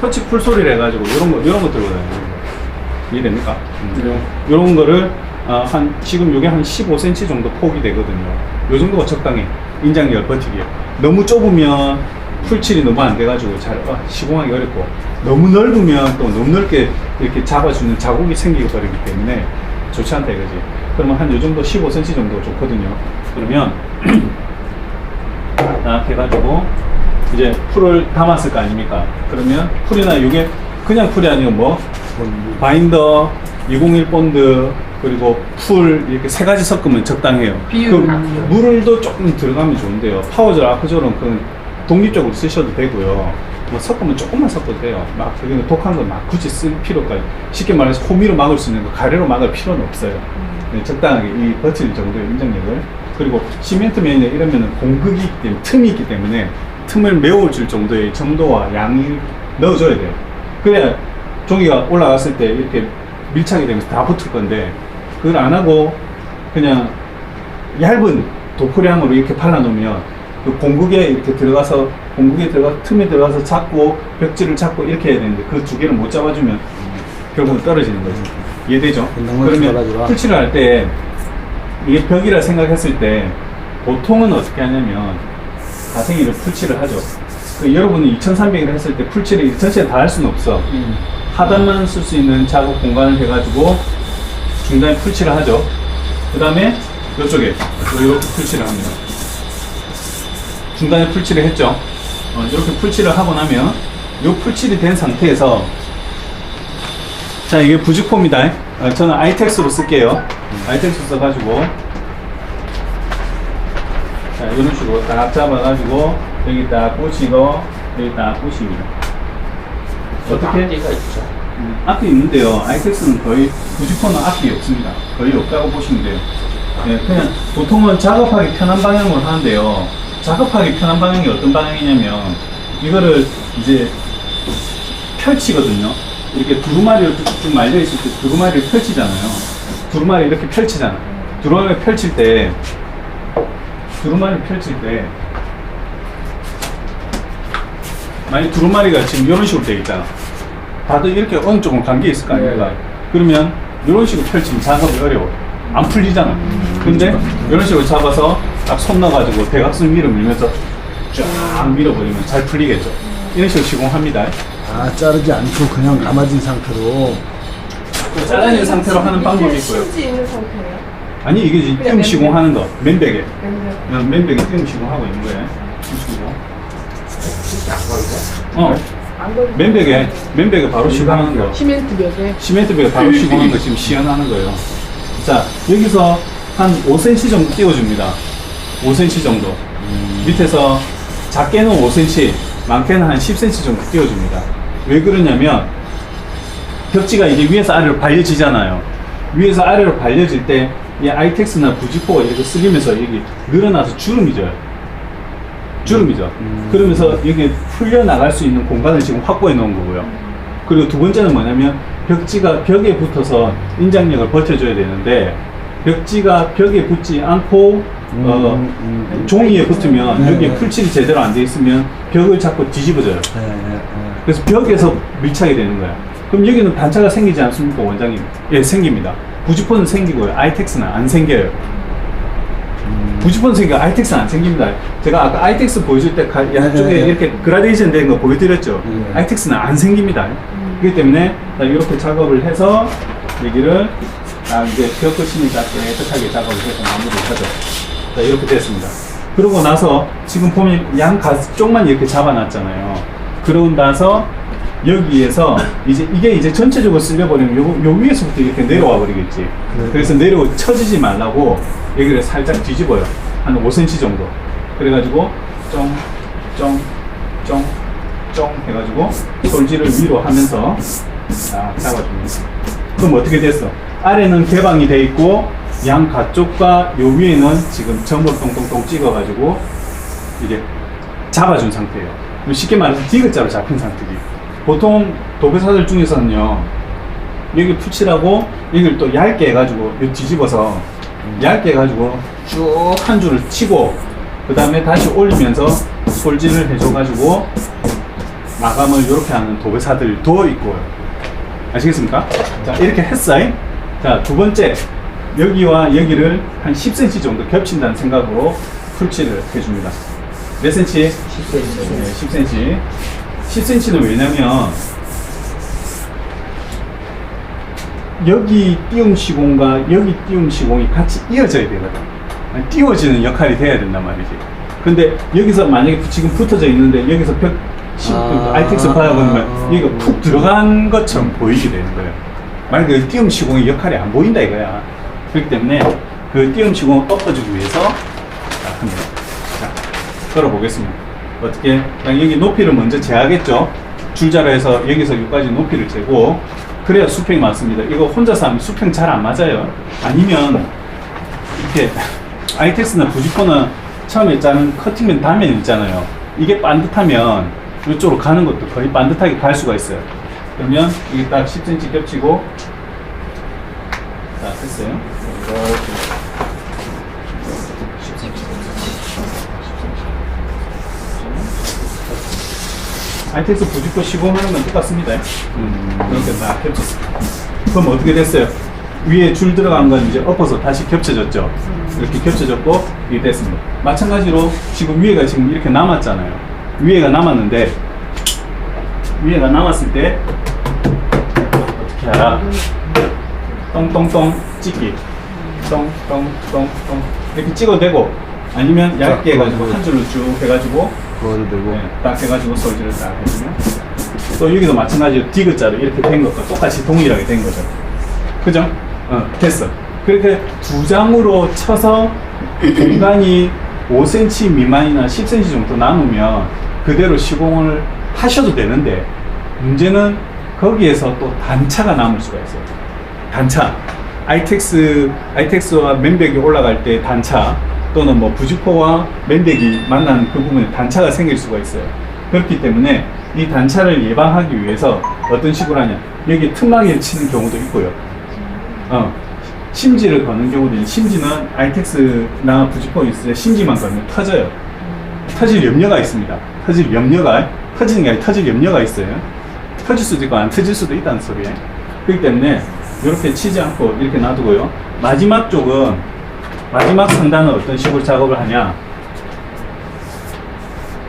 터치 풀 소리를 해가지고 이런 거 들고 다니는 거 이해됩니까? 이런 거를 지금 이게 한 15cm 정도 폭이 되거든요. 요 정도가 적당해. 인장열 버티기에. 너무 좁으면 풀칠이 너무 안 돼가지고 잘 시공하기 어렵고, 너무 넓으면 또 너무 넓게 이렇게 잡아주는 자국이 생기고 버리기 때문에 좋지 않다 이거지. 그러면 한 요 정도 15cm 정도 좋거든요. 그러면 딱 해가지고 이제 풀을 담았을 거 아닙니까? 그러면 풀이나 이게 그냥 풀이 아니고 뭐 바인더, 201 본드, 그리고 풀 이렇게 세 가지 섞으면 적당해요. 비율 물도 조금 들어가면 좋은데요. 파워젤, 아크젤은 그건 독립적으로 쓰셔도 되고요. 뭐 섞으면 조금만 섞어도 돼요. 막 그게 독한 건 막 굳이 쓸 필요까지, 쉽게 말해서 호미로 막을 수 있는 거 가래로 막을 필요는 없어요. 네, 적당하게 이 버틸 정도의 인장력을. 그리고 시멘트면이나 이러면은 공극이 있기 때문에, 틈이 있기 때문에 틈을 메워줄 정도의 점도와 양이 넣어줘야 돼요. 그래야 종이가 올라갔을 때 이렇게 밀착이 되면서 다 붙을 건데, 그걸 안 하고 그냥 얇은 도포량으로 이렇게 발라놓으면 그 공극에 이렇게 들어가서, 틈에 들어가서 잡고 벽지를 잡고 이렇게 해야 되는데 그 두 개를 못 잡아주면 결국은 떨어지는 거죠. 이해되죠? 그러면 풀칠을 할 때 이게 벽이라 생각했을 때 보통은 어떻게 하냐면 가생이를 풀칠을 하죠. 여러분이 2300을 했을 때 풀칠을 전체에 다 할 수는 없어. 하단만 쓸 수 있는 작업 공간을 해가지고 중간에 풀칠을 하죠. 그 다음에 이쪽에 이렇게 풀칠을 합니다. 중간에 풀칠을 했죠. 이렇게 풀칠을 하고 나면 이 풀칠이 된 상태에서, 자, 이게 부직포입니다. 저는 아이텍스로 쓸게요. 아이텍스 써가지고, 자, 이런 식으로 딱 잡아가지고 여기 딱 꽂히고 여기 딱 꽂힙니다. 어떻게? 앞뒤가 있죠. 앞이 있는데요. 아이텍스는 거의, 부직포는 앞이 없습니다. 거의 없다고 보시면 돼요. 네, 그냥 보통은 작업하기 편한 방향으로 하는데요. 작업하기 편한 방향이 어떤 방향이냐면, 이거를 이제 펼치거든요. 이렇게 두루마리로 쭉 말려 있을 때 두루마리를 펼치잖아요. 두루마리 이렇게 펼치잖아. 두루마리 펼칠 때, 만약 두루마리가 지금 이런 식으로 되어 있잖아. 다들 이렇게 어느 쪽은 관계 있을 거 아닙니까? 그러면 이런 식으로 펼치면 작업이 어려워. 안 풀리잖아. 근데 이런 식으로 잡아서 딱 손 넣어가지고 대각선 위로 밀면서 쫙 밀어버리면 잘 풀리겠죠. 이런 식으로 시공합니다. 자르지 않고 그냥 감아진 상태로. 잘라진 상태로 하는 방법이 있고요. 심지 있는 상태예요? 아니, 이게 띄움 시공하는 거, 맨백에. 맨날. 맨백에 띄움 시공하고 있는 거예요. 안 걸리고. 맨백에 바로 시공하는 거. 시멘트 벽에. 시멘트백에 바로 시공하는 거 지금 시연하는 거예요. 자, 여기서 한 5cm 정도 띄워줍니다. 5cm 정도. 밑에서 작게는 5cm, 많게는 한 10cm 정도 띄워줍니다. 왜 그러냐면, 벽지가 이제 위에서 아래로 발려지잖아요. 위에서 아래로 발려질 때, 이 아이텍스나 부직포가 이렇게 쓸리면서 여기 늘어나서 주름이 져요. 그러면서 여기 풀려나갈 수 있는 공간을 지금 확보해 놓은 거고요. 그리고 두 번째는 뭐냐면, 벽지가 벽에 붙어서 인장력을 버텨줘야 되는데, 벽지가 벽에 붙지 않고 종이에 붙으면 여기에 풀칠이 제대로 안 돼 있으면 벽을 자꾸 뒤집어져요. 그래서 벽에서 밀착이 되는 거야. 그럼 여기는 단차가 생기지 않습니까, 원장님? 예, 생깁니다. 부직포는 생기고요. 아이텍스는 안 생겨요. 부직포는 생기고 아이텍스는 안 생깁니다. 제가 아까 아이텍스 보여줄 때 양쪽에 이렇게 그라데이션 된 거 보여드렸죠. 아이텍스는 안 생깁니다. 그렇기 때문에 이렇게 작업을 해서 여기를 이제 벽 끝이니까 깨끗하게 작업을 해서 마무리를 하죠. 자, 이렇게 됐습니다. 그러고 나서 지금 보면 양 가쪽만 이렇게 잡아놨잖아요. 그러고 나서 여기에서 이게 전체적으로 쓸려버리면 요 위에서부터 이렇게 내려와 버리겠지. 그래서 쳐지지 말라고 여기를 살짝 뒤집어요. 한 5cm 정도. 그래가지고 쫑 해가지고 솔지를 위로 하면서 딱 잡아줍니다. 그럼 어떻게 됐어? 아래는 개방이 돼 있고 양 가쪽과 요 위에는 지금 점으로 똥똥똥 찍어가지고 이게 잡아준 상태예요. 쉽게 말해서 디귿자로 잡힌 상태지. 보통 도배사들 중에서는요, 여기 푸칠하고 여기를 또 얇게 해가지고 뒤집어서 얇게 해가지고 쭉 한 줄을 치고 그 다음에 다시 올리면서 솔질을 해줘가지고 마감을 이렇게 하는 도배사들도 있고요. 아시겠습니까? 자, 이렇게 했어요. 자, 두 번째, 여기와 여기를 한 10cm 정도 겹친다는 생각으로 풀칠을 해줍니다. 몇 cm? 10cm. 네, 10cm. 10cm는 왜냐면 여기 띄움 시공과 여기 띄움 시공이 같이 이어져야 되거든. 띄워지는 역할이 돼야 된단 말이지. 근데 여기서 만약에 지금 붙어져 있는데 여기서 아이텍스 받아보면 여기가 푹 들어간 것처럼 보이게 되는 거예요. 만약에 그 띄움 시공의 역할이 안 보인다 이거야. 그렇기 때문에 그 띄움 시공을 엎어주기 위해서 자, 걸어보겠습니다. 어떻게? 여기 높이를 먼저 재야겠죠. 줄자로 해서 여기서 여기까지 높이를 재고 그래야 수평이 맞습니다. 이거 혼자서 하면 수평 잘 안 맞아요. 아니면 이렇게 아이텍스나 부지코나 처음에 짜는 커팅맨 단면 있잖아요. 이게 반듯하면 이쪽으로 가는 것도 거의 반듯하게 갈 수가 있어요. 그러면 이게 딱 10cm 겹치고 자, 됐어요. 아이텍스 부지코 시공하는 건 똑같습니다. 이렇게 딱 겹쳤어요. 그럼 어떻게 됐어요? 위에 줄 들어간 건 이제 엎어서 다시 겹쳐졌죠. 이렇게 겹쳐졌고 이게 됐습니다. 마찬가지로 지금 위에가 지금 이렇게 남았잖아요. 위에가 남았는데 위에가 남았을 때 어떻게 하라? 똥똥똥 찍기. 똥똥똥똥 이렇게 찍어도 되고 아니면 얇게 해가지고 한 줄로 쭉 해가지고 그거도 되고. 네, 딱 해가지고 솔질을 딱 해주면 또 여기도 마찬가지로 디귿자로 이렇게 된 것과 똑같이 동일하게 된 거죠. 그죠? 됐어. 그렇게 두 장으로 쳐서 공간이 5cm 미만이나 10cm 정도 남으면 그대로 시공을 하셔도 되는데 문제는 거기에서 또 단차가 남을 수가 있어요. 단차. 아이텍스와 맨백이 올라갈 때 단차 또는 뭐 부지코와 맨백이 만나는 그 부분에 단차가 생길 수가 있어요. 그렇기 때문에 이 단차를 예방하기 위해서 어떤 식으로 하냐. 여기 틈막이를 치는 경우도 있고요. 심지를 거는 경우도 있는데 심지는 아이텍스나 부지코 있을 때 심지만 걸면 터져요. 터질 염려가 있습니다. 터질 염려가 터지는 게 아니라 터질 염려가 있어요. 터질 수도 있고 안 터질 수도 있다는 소리예요. 그렇기 때문에 이렇게 치지 않고 이렇게 놔두고요. 마지막 쪽은 마지막 상단은 어떤 식으로 작업을 하냐.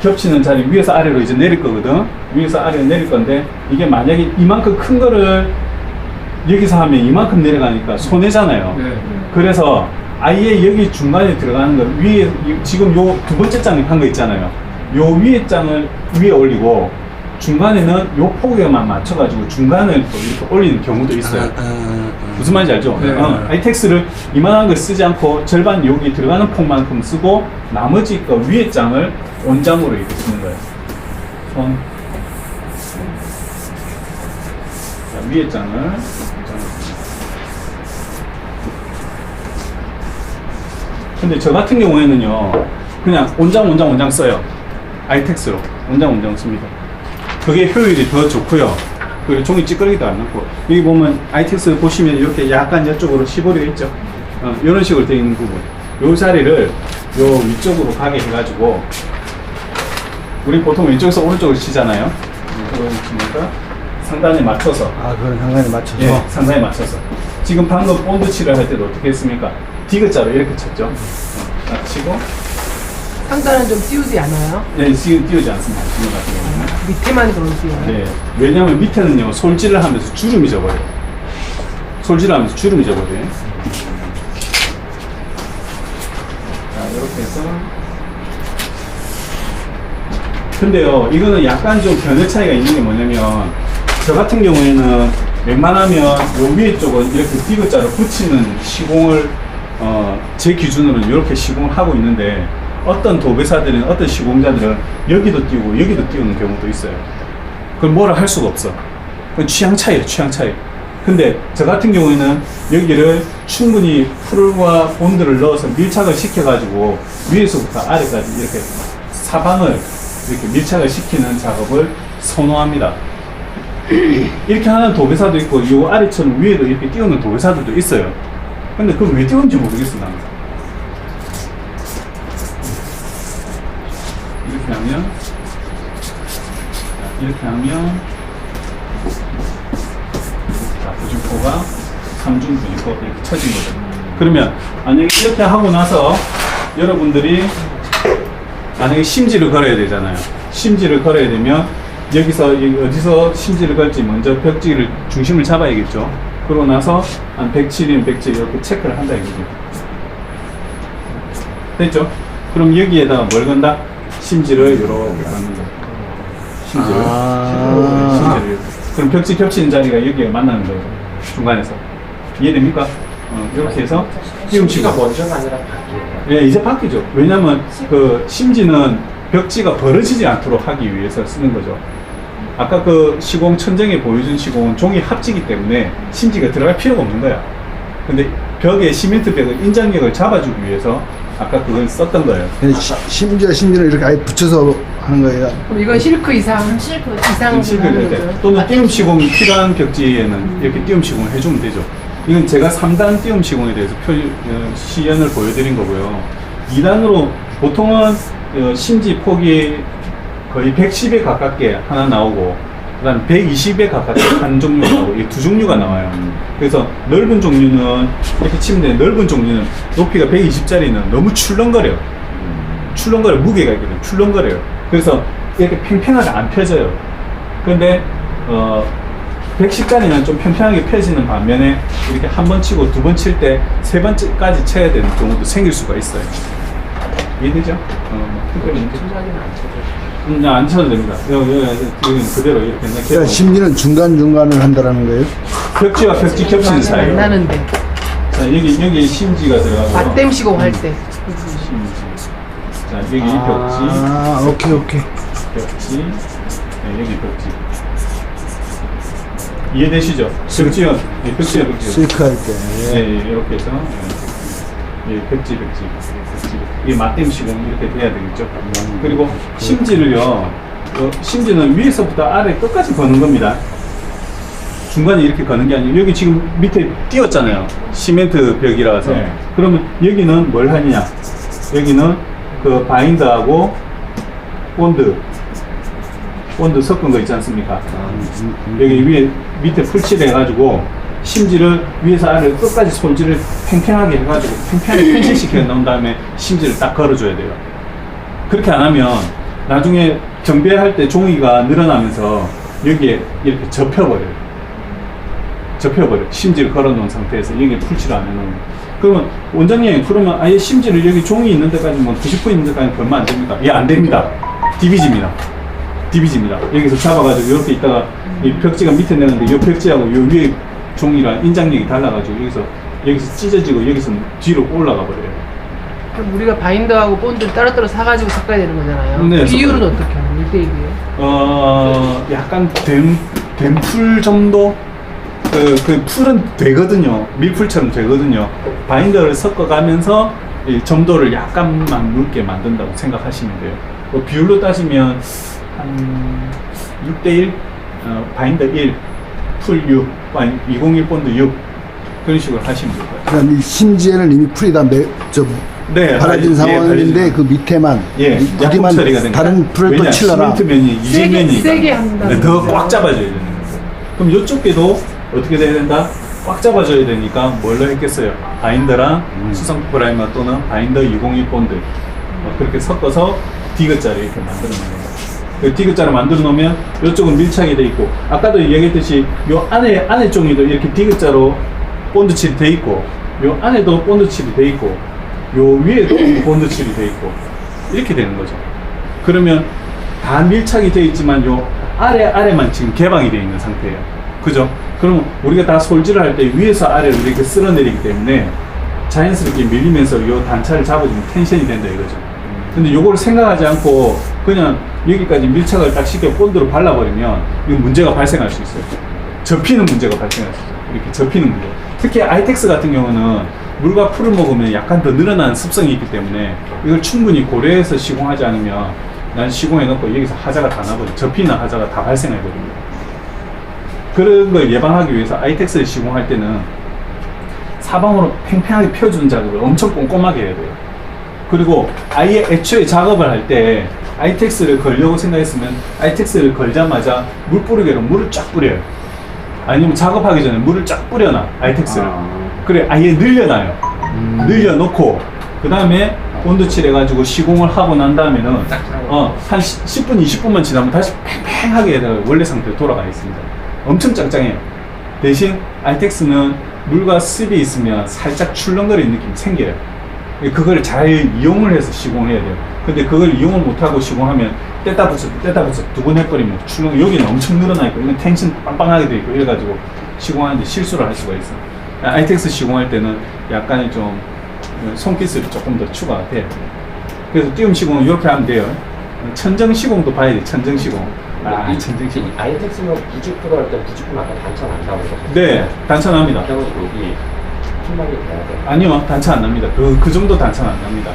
겹치는 자리 위에서 아래로 이제 내릴 거거든. 위에서 아래로 내릴 건데 이게 만약에 이만큼 큰 거를 여기서 하면 이만큼 내려가니까 손해잖아요. 네. 그래서 아예 여기 중간에 들어가는 거 위에 지금 요 두 번째 장에 한 거 있잖아요. 요 위에 장을 위에 올리고 중간에는 요 폭에만 맞춰가지고 중간을 또 이렇게 올리는 경우도 있어요. 무슨 말인지 알죠? 네. 아이텍스를 이만한 걸 쓰지 않고 절반 여기 들어가는 폭만큼 쓰고 나머지 거 위에 장을 원장으로 이렇게 쓰는 거예요. 손. 자, 위에 장을 원장으로. 근데 저 같은 경우에는요, 그냥 원장 써요. 아이텍스로 원장 씁니다. 그게 효율이 더 좋고요. 그리고 종이 찌끄러기도 안 넣고. 여기 보면 아이텍스 보시면 이렇게 약간 이쪽으로 시보리가 있죠. 이런 식으로 되어 있는 부분. 요 자리를 요 위쪽으로 가게 해가지고, 우리 보통 왼쪽에서 오른쪽으로 치잖아요. 오른쪽으로 치니까 상단에 맞춰서. 그건 상단에 맞춰서. 예, 상단에 맞춰서. 지금 방금 본드 칠을 할 때도 어떻게 했습니까? 디귿자로 이렇게 쳤죠. 딱 치고. 상단은 좀 띄우지 않아요? 네, 지금 띄우지 않습니다. 지금 같은 경우는. 밑에만 그런 띄워요? 네. 왜냐면 밑에는요, 솔질을 하면서 주름이 져버려요. 솔질을 하면서 주름이 져버려요. 자, 이렇게 해서. 근데요, 이거는 약간 좀 견해 차이가 있는 게 뭐냐면, 저 같은 경우에는 웬만하면 요 위에 쪽은 이렇게 디귿자로 붙이는 시공을, 제 기준으로는 이렇게 시공을 하고 있는데, 어떤 도배사들은, 어떤 시공자들은 여기도 띄우고 여기도 띄우는 경우도 있어요. 그걸 뭐라 할 수가 없어. 그건 취향 차이예요, 취향 차이. 근데 저 같은 경우에는 여기를 충분히 풀과 본드를 넣어서 밀착을 시켜가지고 위에서부터 아래까지 이렇게 사방을 이렇게 밀착을 시키는 작업을 선호합니다. 이렇게 하는 도배사도 있고, 이 아래처럼 위에도 이렇게 띄우는 도배사들도 있어요. 근데 그걸 왜 띄우는지 모르겠어, 나는. 이렇게 하면 이렇게 하면 자, 부직포가 3중 부직포 이렇게 쳐진 거죠. 그러면 만약에 이렇게 하고 나서 여러분들이 만약에 심지를 걸어야 되잖아요. 심지를 걸어야 되면 여기서 어디서 심지를 걸지 먼저 벽지를 중심을 잡아야겠죠. 그러고 나서 한 107이면 107 이렇게 체크를 한다 이거죠. 됐죠? 그럼 여기에다가 뭘 건다? 심지를 이렇게 걷는 거. 심지를. 심지를. 그럼 벽지 겹치는 자리가 여기에 만나는 거예요. 중간에서. 이해됩니까? 이렇게 해서 띄움치고. 먼저가 아니라 바뀌어요. 예, 이제 바뀌죠. 왜냐면 그 심지는 벽지가 벌어지지 않도록 하기 위해서 쓰는 거죠. 아까 그 시공 천정에 보여준 시공은 종이 합지기 때문에 심지가 들어갈 필요가 없는 거야. 근데 벽에 시멘트 벽의 인장력을 잡아주기 위해서 아까 그걸 썼던 거예요. 심지는 이렇게 아예 붙여서 하는 거예요. 그럼 이건 실크 이상, 실크. 이상 실크를 때 거죠? 또는 띄움 시공이 필요한 벽지에는 이렇게 띄움 시공을 해주면 되죠. 이건 제가 3단 띄움 시공에 대해서 시연을 보여드린 거고요. 2단으로 보통은 심지 폭이 거의 110에 가깝게 하나 나오고 그다음 120에 가깝게 한 종류가 나오고 이 두 종류가 나와요. 그래서 넓은 종류는 이렇게 치면 돼. 넓은 종류는 높이가 120짜리는 너무 출렁거려. 출렁거려. 무게가 있거든. 출렁거려요. 그래서 이렇게 팽팽하게 안 펴져요. 그런데 110짜리는 좀 평평하게 펴지는 반면에 이렇게 한 번 치고 두 번 칠 때 세 번까지 쳐야 되는 경우도 생길 수가 있어요. 이해되죠? 특별히 천장에는 안 쳐져요. 안 쳐도 됩니다. 여기는 그대로 이렇게 그러니까 심지는 중간중간을 한다라는 거예요. 벽지와 벽지 겹치는 사이. 만나는데. 자, 여기 심지가 들어가고. 맞댐 시공 할 때. 심지. 자, 여기 벽지. 오케이. 벽지. 네, 여기 벽지. 이해되시죠? 벽지와, 벽지와 벽지. 실크 할 때. 네, 이렇게 해서. 예, 벽지. 이게 맞댐 시공 이렇게 돼야 되겠죠. 그리고 심지를요, 심지는 위에서부터 아래 끝까지 거는 겁니다. 중간에 이렇게 거는 게 아니고, 여기 지금 밑에 띄었잖아요. 시멘트 벽이라서. 네. 그러면 여기는 뭘 하느냐? 여기는 그 바인더하고 본드 섞은 거 있지 않습니까? 여기 위에 밑에 풀칠을 해가지고 심지를 위에서 아래로 끝까지 손질을 팽팽하게 해가지고 팽팽하게 편식시켜 놓은 다음에 심지를 딱 걸어줘야 돼요. 그렇게 안 하면 나중에 정비할 때 종이가 늘어나면서 여기에 이렇게 접혀버려요. 심지를 걸어놓은 상태에서 여기에 풀칠을 안 해놓으면. 그러면 원장님, 그러면 아예 심지를 여기 종이 있는 데까지만 90% 있는 데까지 걸면 안 됩니까? 예, 안 됩니다. 디비집니다. 여기서 잡아가지고 이렇게 있다가 이 벽지가 밑에 내는데 이 벽지하고 이 위에 종이랑 인장력이 달라가지고 여기서 찢어지고 여기서 뒤로 올라가 버려요. 그럼 우리가 바인더하고 본드 따로따로 사가지고 섞어야 되는 거잖아요. 네, 비율은 섞어요. 어떻게 해요? 1대1이에요? 약간 된 풀 정도? 그 풀은 되거든요. 밀풀처럼 되거든요. 바인더를 섞어가면서 이 점도를 약간만 묽게 만든다고 생각하시면 돼요. 비율로 따지면 한 6대1, 바인더 1, 풀 6, 201 본드 6 그런 식으로 하시면 될 거예요. 그럼 이 심지에는 이미 풀이 다 네, 바라진 상황인데 바라진 그 밑에만 약품 처리가 된 다른 풀을 또 칠러라. 시멘트면이 유리면이 세게 한다는 더 거죠. 꽉 잡아줘야 되는 거죠. 그럼 이쪽에도 어떻게 돼야 된다? 꽉 잡아줘야 되니까 뭘로 했겠어요? 바인더랑 수성 프라이머 또는 바인더 201 본드 그렇게 섞어서 디귿자를 이렇게 만들어 놓는 거예요. 그 디귿자를 만들어 놓으면 이쪽은 밀착이 돼 있고 아까도 얘기했듯이 요 안에 종이도 이렇게 디귿자로 본드 칠이 돼 있고 요 안에도 본드 칠이 돼 있고 요 위에도 본드 칠이 돼 있고 이렇게 되는 거죠. 그러면 다 밀착이 돼 있지만 요 아래만 지금 개방이 돼 있는 상태예요. 그죠? 그러면 우리가 다 솔질을 할 때 위에서 아래로 이렇게 쓸어내리기 때문에 자연스럽게 밀리면서 요 단차를 잡아주면 텐션이 된다 이거죠. 근데 요걸 생각하지 않고 그냥 여기까지 밀착을 딱 시켜 본드로 발라버리면 이 문제가 발생할 수 있어요. 접히는 문제가 발생할 수 있어요. 이렇게 접히는 문제. 특히 아이텍스 같은 경우는 물과 풀을 먹으면 약간 더 늘어나는 습성이 있기 때문에 이걸 충분히 고려해서 시공하지 않으면 난 시공해놓고 여기서 하자가 다 나버려. 접히는 하자가 다 발생해버립니다. 그런 걸 예방하기 위해서 아이텍스를 시공할 때는 사방으로 팽팽하게 펴준 작업을 엄청 꼼꼼하게 해야 돼요. 그리고 아예 애초에 작업을 할 때 아이텍스를 걸려고 생각했으면 아이텍스를 걸자마자 물 뿌리개로 물을 쫙 뿌려요. 아니면 작업하기 전에 물을 쫙 뿌려놔, 아이텍스를. 그래, 아예 늘려놔요. 늘려놓고, 그 다음에 온도칠 해가지고 시공을 하고 난 다음에는, 한 10분, 20분만 지나면 다시 팽팽하게 원래 상태로 돌아가 있습니다. 엄청 짱짱해요. 대신 아이텍스는 물과 습이 있으면 살짝 출렁거리는 느낌이 생겨요. 그걸 잘 이용을 해서 시공해야 돼요. 근데 그걸 이용을 못하고 시공하면 뗐다 붙여 두 번 해버리면 출렁, 여기는 엄청 늘어나 있고 이건 텐션 빵빵하게 돼 있고 이래가지고 시공하는데 실수를 할 수가 있어요. 아이텍스 시공할 때는 약간의 좀 손기술이 조금 더 추가가 돼요. 그래서 띄움 시공은 이렇게 하면 돼요. 천정 시공도 봐야 돼요. 천정 시공. 천정 시공. 아이텍스는 부직포로 할 때 부직포는 아까 단차 난다고 그러셨어요. 네, 단차 납니다. 그래서 여기 핀막이 돼야 돼요. 아니요, 단차 안 납니다. 그 정도 단차는 안 납니다.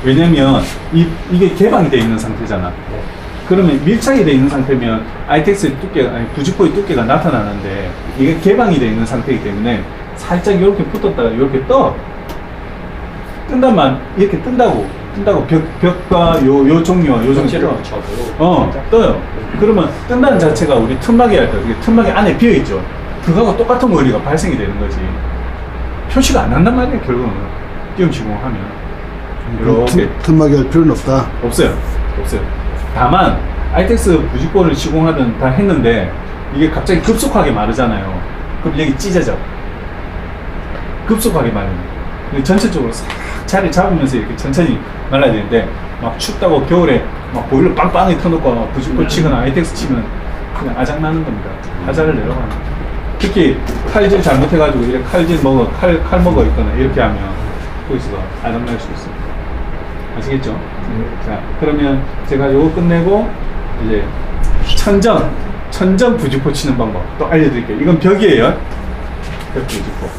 왜냐면 이게 개방이 되어 있는 상태잖아. 네. 그러면 밀착이 되어 있는 상태면 아이텍스의 두께가, 아니 부직포의 두께가 나타나는데 이게 개방이 되어 있는 상태이기 때문에 살짝 이렇게 붙었다가 이렇게 뜬다만 이렇게 뜬다고 벽과 요 종류와 요 종류 전체를 붙여도 떠요. 그러면 뜬다는 자체가 우리 틈막이 할 거예요. 틈막이 안에 비어 있죠. 그거하고 똑같은 원리가 발생이 되는 거지. 표시가 안 한단 말이에요. 결국은 띄움 시공하면 이렇게 틈막이 할 필요는 없다. 없어요. 다만 아이텍스 부직포를 시공하든 다 했는데 이게 갑자기 급속하게 마르잖아요. 그럼 여기 찢어져. 급속하게 마르는. 전체적으로 싹 자리 잡으면서 이렇게 천천히 말라야 되는데 막 춥다고 겨울에 막 보일러 빵빵하게 터놓고 부직포 치거나 아이텍스 치면 그냥 아작 나는 겁니다. 하자를 내려가는 거예요. 특히 칼질 잘못해가지고 이렇게 칼 먹어 있거나 이렇게 하면 거기서 아작 날 수 있습니다. 아시겠죠? 자, 그러면 제가 요거 끝내고 이제 천정 부직포 치는 방법 또 알려드릴게요. 이건 벽이에요. 벽 부직포.